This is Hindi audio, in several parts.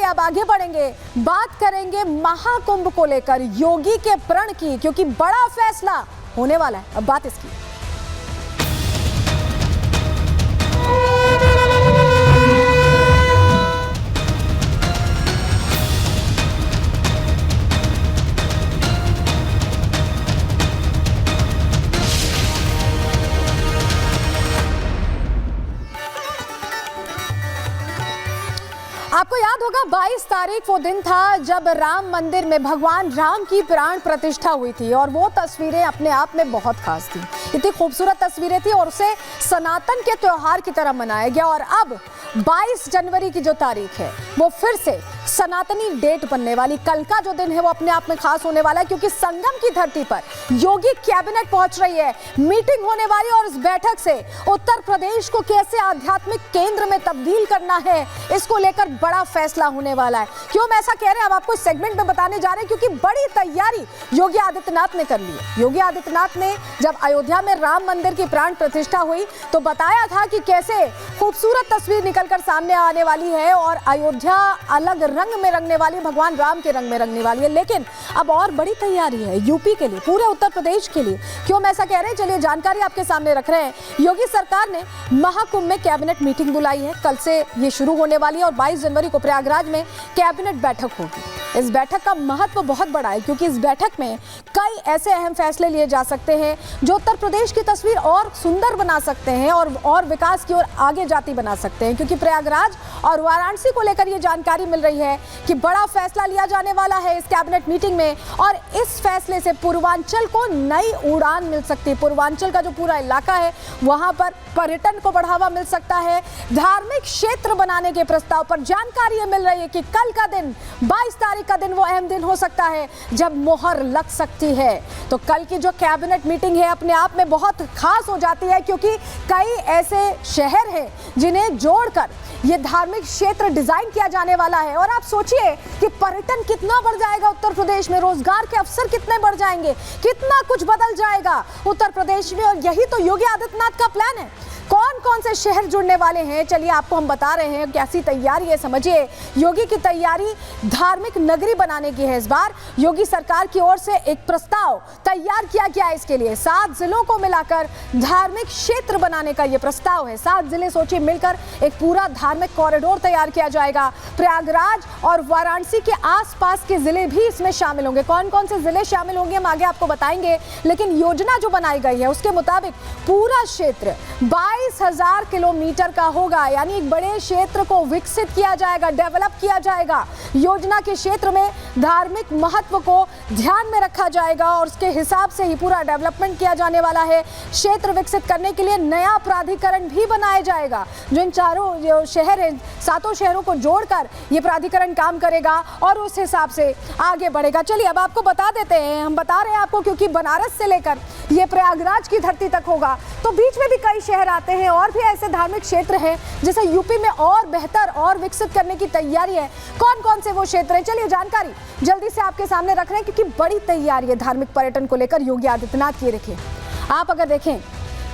अब आगे बढ़ेंगे, बात करेंगे महाकुंभ को लेकर योगी के प्रण की, क्योंकि बड़ा फैसला होने वाला है। अब बात इसकी। आपको याद होगा 22 तारीख वो दिन था जब राम मंदिर में भगवान राम की प्राण प्रतिष्ठा हुई थी, और वो तस्वीरें अपने आप में बहुत खास थी। इतनी खूबसूरत तस्वीरें थी और उसे सनातन के त्योहार की तरह मनाया गया। और अब 22 जनवरी की जो तारीख है वो फिर से सनातनी डेट बनने वाली, कल का जो दिन है वो अपने आप में खास होने वाला है, क्योंकि संगम की धरती पर योगी कैबिनेट पहुंच रही है, मीटिंग होने वाली, और इस बैठक से उत्तर प्रदेश को कैसे आध्यात्मिक केंद्र में तब्दील करना है इसको लेकर बड़ा फैसला होने वाला है। क्यों मैं ऐसा कह रहे हैं, अब आपको सेगमेंट में बताने जा रहे हैं, क्योंकि बड़ी तैयारी योगी आदित्यनाथ ने कर ली है। योगी आदित्यनाथ ने जब अयोध्या में राम मंदिर की प्राण प्रतिष्ठा हुई तो बताया था कि कैसे खूबसूरत तस्वीर निकलकर सामने आने वाली है और अयोध्या अलग रंग में रंगने वाली, भगवान राम के रंग में रंगने वाली है। लेकिन अब और बड़ी तैयारी है यूपी के लिए, पूरे उत्तर प्रदेश के लिए। क्यों मैं ऐसा कह रहे हैं, चलिए जानकारी आपके सामने रख रहे हैं। योगी सरकार ने महाकुंभ में कैबिनेट मीटिंग बुलाई है, कल से ये शुरू होने वाली है और 22 जनवरी को प्रयागराज में कैबिनेट बैठक होगी। इस बैठक का महत्व बहुत बड़ा है, क्योंकि इस बैठक में कई ऐसे अहम फैसले लिए जा सकते हैं जो उत्तर प्रदेश की तस्वीर और सुंदर बना सकते हैं और विकास की ओर आगे जाती बना सकते हैं। क्योंकि प्रयागराज और वाराणसी को लेकर ये जानकारी मिल रही है कि बड़ा फैसला लिया जाने वाला है इस कैबिनेट मीटिंग में, और इस फैसले से पूर्वांचल को नई उड़ान मिल सकती है। पूर्वांचल का जो पूरा इलाका है वहां पर पर्यटन को बढ़ावा मिल सकता है। धार्मिक क्षेत्र बनाने के प्रस्ताव पर जानकारी मिल रही है कि कल का दिन 22 तारीख का दिन वो अहम दिन हो सकता है जब मोहर लग सकती है। तो कल की जो कैबिनेट मीटिंग है अपने आप में बहुत खास हो जाती है, क्योंकि कई ऐसे शहर हैं जिन्हें जोड़कर ये धार्मिक क्षेत्र डिजाइन किया जाने वाला है। और आप सोचिए कि पर्यटन कितना बढ़ जाएगा उत्तर प्रदेश में, रोजगार के अवसर कितने बढ़ जाएंगे, कितना कुछ बदल जाएगा उत्तर प्रदेश में। और यही तो योगी आदित्यनाथ का प्लान है। कौन कौन से शहर जुड़ने वाले हैं, चलिए आपको हम बता रहे हैं कैसी तैयारी है। समझिए, योगी की तैयारी धार्मिक नगरी बनाने की है। इस बार योगी सरकार की ओर से एक प्रस्ताव तैयार किया गया है इसके लिए। 7 जिलों को मिलाकर धार्मिक क्षेत्र बनाने का यह प्रस्ताव है। 7 जिले सोचिए मिलकर एक पूरा धार्मिक कॉरिडोर तैयार किया जाएगा। प्रयागराज और वाराणसी के आसपास के जिले भी इसमें शामिल होंगे। कौन कौन से जिले शामिल होंगे हम आगे आपको बताएंगे, लेकिन योजना जो बनाई गई है उसके मुताबिक पूरा क्षेत्र 22,000 किलोमीटर का होगा, यानी एक बड़े क्षेत्र को विकसित किया जाएगा, डेवलप किया जाएगा। योजना के क्षेत्र में धार्मिक महत्व को ध्यान में रखा जाएगा और उसके हिसाब से ही पूरा डेवलपमेंट किया जाने वाला है। क्षेत्र विकसित करने के लिए नया प्राधिकरण भी बनाया जाएगा, जो इन चारों जो शहर हैं, 7 शहरों को जोड़कर ये प्राधिकरण काम करेगा और उस हिसाब से आगे बढ़ेगा। चलिए अब आपको बता देते हैं, हम बता रहे हैं आपको, क्योंकि बनारस से लेकर ये प्रयागराज की धरती तक होगा, तो बीच में भी कई शहर आते हैं और भी ऐसे धार्मिक क्षेत्र हैं जिसे यूपी में और बेहतर और विकसित करने की तैयारी है। कौन कौन से वो क्षेत्र हैं, चलिए जानकारी जल्दी से आपके सामने रख रहे हैं, क्योंकि बड़ी तैयारी है धार्मिक पर्यटन को लेकर योगी आदित्यनाथ की। देखिए आप अगर देखें,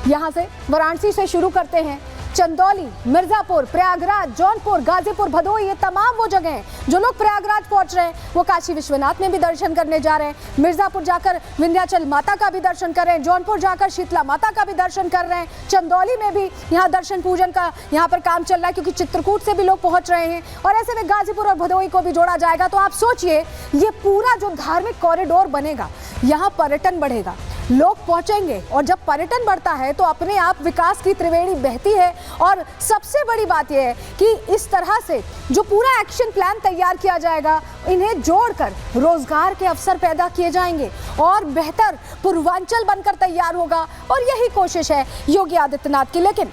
यहाँ से वाराणसी से शुरू करते हैं, चंदौली, मिर्जापुर, प्रयागराज, जौनपुर, गाजीपुर, भदोही, ये तमाम वो जगह हैं। जो लोग प्रयागराज पहुंच रहे हैं वो काशी विश्वनाथ में भी दर्शन करने जा रहे हैं, मिर्जापुर जाकर विंध्याचल माता का भी दर्शन कर रहे हैं, जौनपुर जाकर शीतला माता का भी दर्शन कर रहे हैं, चंदौली में भी यहाँ दर्शन पूजन का यहाँ पर काम चल रहा है, क्योंकि चित्रकूट से भी लोग पहुंच रहे हैं, और ऐसे में गाजीपुर और भदोही को भी जोड़ा जाएगा। तो आप सोचिए, ये पूरा जो धार्मिक कॉरिडोर बनेगा, यहाँ पर्यटन बढ़ेगा, लोग पहुंचेंगे, और जब पर्यटन बढ़ता है तो अपने आप विकास की त्रिवेणी बहती है। और सबसे बड़ी बात यह है कि इस तरह से जो पूरा एक्शन प्लान तैयार किया जाएगा, इन्हें जोड़कर रोजगार के अवसर पैदा किए जाएंगे और बेहतर पूर्वांचल बनकर तैयार होगा। और यही कोशिश है योगी आदित्यनाथ की। लेकिन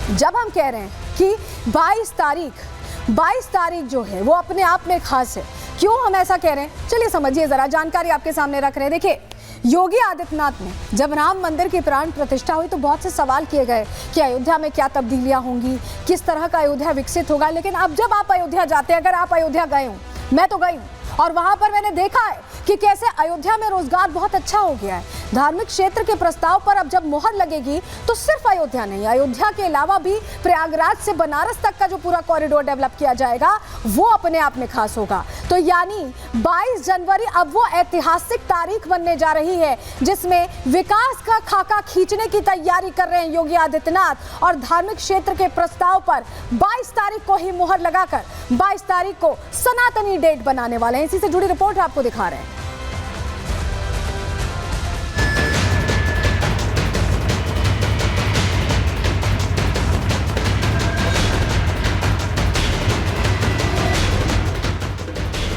जब हम कह रहे हैं कि 22 तारीख जो है वो अपने आप में खास है, क्यों हम ऐसा कह रहे हैं, चलिए समझिए जरा, जानकारी आपके सामने रख रहे हैं। देखिए, योगी आदित्यनाथ ने जब राम मंदिर की प्राण प्रतिष्ठा हुई तो बहुत से सवाल किए गए कि अयोध्या में क्या तब्दीलियां होंगी, किस तरह का अयोध्या विकसित होगा। लेकिन अब जब आप अयोध्या जाते हैं, अगर आप अयोध्या गए हो, मैं तो गई हूँ, और वहां पर मैंने देखा है कि कैसे अयोध्या में रोजगार बहुत अच्छा हो गया है। धार्मिक क्षेत्र के प्रस्ताव पर अब जब मोहर लगेगी तो सिर्फ अयोध्या नहीं, अयोध्या के अलावा भी प्रयागराज से बनारस तक का जो पूरा कॉरिडोर डेवलप किया जाएगा वो अपने आप में खास होगा। तो यानी 22 जनवरी अब वो ऐतिहासिक तारीख बनने जा रही है जिसमें विकास का खाका खींचने की तैयारी कर रहे हैं योगी आदित्यनाथ और धार्मिक क्षेत्र के प्रस्ताव पर 22 तारीख को ही मुहर लगाकर 22 तारीख को सनातनी डेट बनाने वाले हैं। इसी से जुड़ी रिपोर्ट आपको दिखा रहे हैं।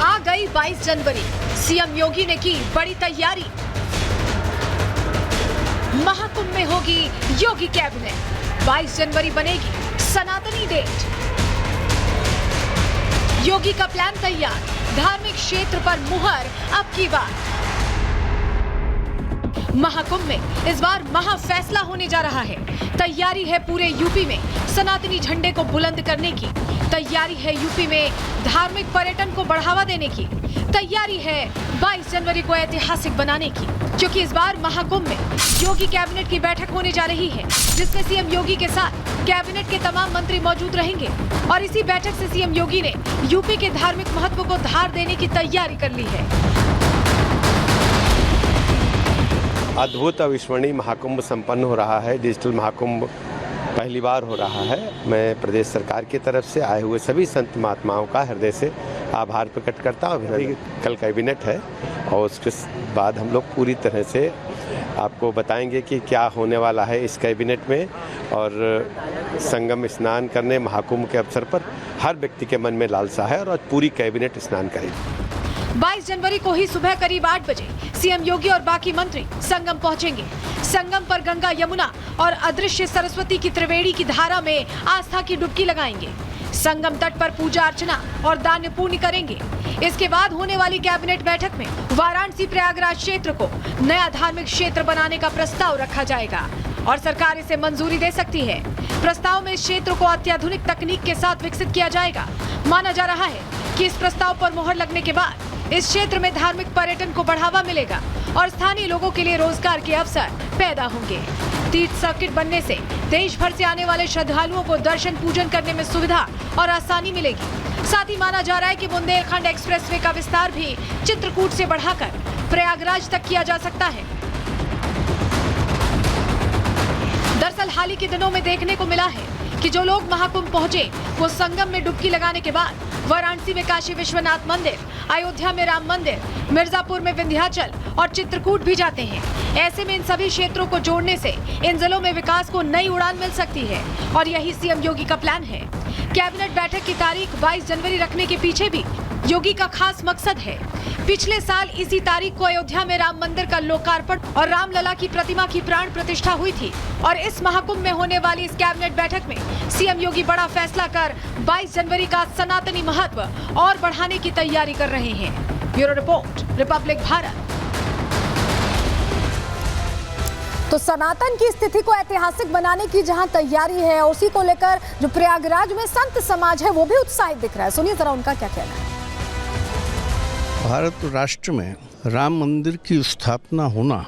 आ गई 22 जनवरी, सीएम योगी ने की बड़ी तैयारी। महाकुंभ में होगी योगी कैबिनेट, 22 जनवरी बनेगी सनातनी डेट। योगी का प्लान तैयार, धार्मिक क्षेत्र पर मुहर अब की बार। महाकुंभ में इस बार महाफैसला होने जा रहा है। तैयारी है पूरे यूपी में सनातनी झंडे को बुलंद करने की, तैयारी है यूपी में धार्मिक पर्यटन को बढ़ावा देने की, तैयारी है 22 जनवरी को ऐतिहासिक बनाने की, क्योंकि इस बार महाकुंभ में योगी कैबिनेट की बैठक होने जा रही है जिसमें सीएम योगी के साथ कैबिनेट के तमाम मंत्री मौजूद रहेंगे। और इसी बैठक से सीएम योगी ने यूपी के धार्मिक महत्व को धार देने की तैयारी कर ली है। अद्भुत अविस्मरणीय महाकुंभ संपन्न हो रहा है। डिजिटल महाकुंभ पहली बार हो रहा है। मैं प्रदेश सरकार की तरफ से आए हुए सभी संत महात्माओं का हृदय से आभार प्रकट करता हूँ। कल कैबिनेट है और उसके बाद हम लोग पूरी तरह से आपको बताएंगे कि क्या होने वाला है इस कैबिनेट में। और संगम स्नान करने महाकुंभ के अवसर पर हर व्यक्ति के मन में लालसा है और आज पूरी कैबिनेट स्नान करेगी। 22 जनवरी को ही सुबह करीब 8 बजे सीएम योगी और बाकी मंत्री संगम पहुंचेंगे। संगम पर गंगा, यमुना और अदृश्य सरस्वती की त्रिवेणी की धारा में आस्था की डुबकी लगाएंगे। संगम तट पर पूजा अर्चना और दान पुण्य करेंगे। इसके बाद होने वाली कैबिनेट बैठक में वाराणसी प्रयागराज क्षेत्र को नया धार्मिक क्षेत्र बनाने का प्रस्ताव रखा जाएगा और सरकार इसे मंजूरी दे सकती है। प्रस्ताव में इस क्षेत्र को अत्याधुनिक तकनीक के साथ विकसित किया जाएगा। माना जा रहा है कि इस प्रस्ताव पर मुहर लगने के बाद इस क्षेत्र में धार्मिक पर्यटन को बढ़ावा मिलेगा और स्थानीय लोगों के लिए रोजगार के अवसर पैदा होंगे। तीर्थ सर्किट बनने से देश भर से आने वाले श्रद्धालुओं को दर्शन पूजन करने में सुविधा और आसानी मिलेगी। साथ ही माना जा रहा है कि बुंदेलखंड एक्सप्रेसवे का विस्तार भी चित्रकूट से बढ़ाकर प्रयागराज तक किया जा सकता है। दरअसल हाल ही के दिनों में देखने को मिला है कि जो लोग महाकुंभ पहुंचे वो संगम में डुबकी लगाने के बाद वाराणसी में काशी विश्वनाथ मंदिर, अयोध्या में राम मंदिर, मिर्जापुर में विंध्याचल और चित्रकूट भी जाते हैं। ऐसे में इन सभी क्षेत्रों को जोड़ने से इन जिलों में विकास को नई उड़ान मिल सकती है और यही सीएम योगी का प्लान है। कैबिनेट बैठक की तारीख 22 जनवरी रखने के पीछे भी योगी का खास मकसद है। पिछले साल इसी तारीख को अयोध्या में राम मंदिर का लोकार्पण और रामलला की प्रतिमा की प्राण प्रतिष्ठा हुई थी और इस महाकुंभ में होने वाली इस कैबिनेट बैठक में सीएम योगी बड़ा फैसला कर 22 जनवरी का सनातनी महत्व और बढ़ाने की तैयारी कर रहे हैं। Bureau report, Republic Bharat. तो सनातन की स्थिति को ऐतिहासिक बनाने की जहां तैयारी है, उसी को लेकर जो प्रयागराज में संत समाज है वो भी उत्साहित दिख रहा है। सुनिए जरा उनका क्या कहना है। भारत राष्ट्र में राम मंदिर की स्थापना होना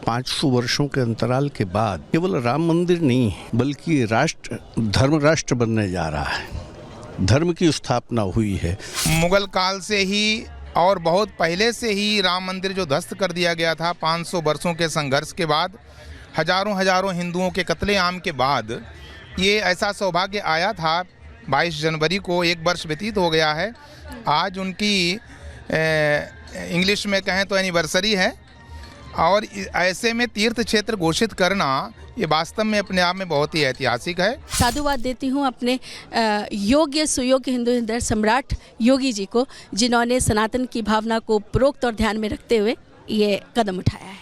500 वर्षों के अंतराल के बाद केवल राम मंदिर नहीं है बल्कि राष्ट्र धर्म राष्ट्र बनने जा रहा है। धर्म की स्थापना हुई है। मुगल काल से ही और बहुत पहले से ही राम मंदिर जो ध्वस्त कर दिया गया था 500 वर्षों के संघर्ष के बाद, हजारों हिंदुओं के कत्लेआम के बाद ये ऐसा सौभाग्य आया था। 22 जनवरी को 1 वर्ष व्यतीत हो गया है। आज उनकी इंग्लिश में कहें तो एनिवर्सरी है और ऐसे में तीर्थ क्षेत्र घोषित करना ये वास्तव में अपने आप में बहुत ही ऐतिहासिक है। साधुवाद देती हूँ अपने योग्य सुयोग्य हिंदू हृदय सम्राट योगी जी को, जिन्होंने सनातन की भावना को उपरोक्त और ध्यान में रखते हुए ये कदम उठाया है।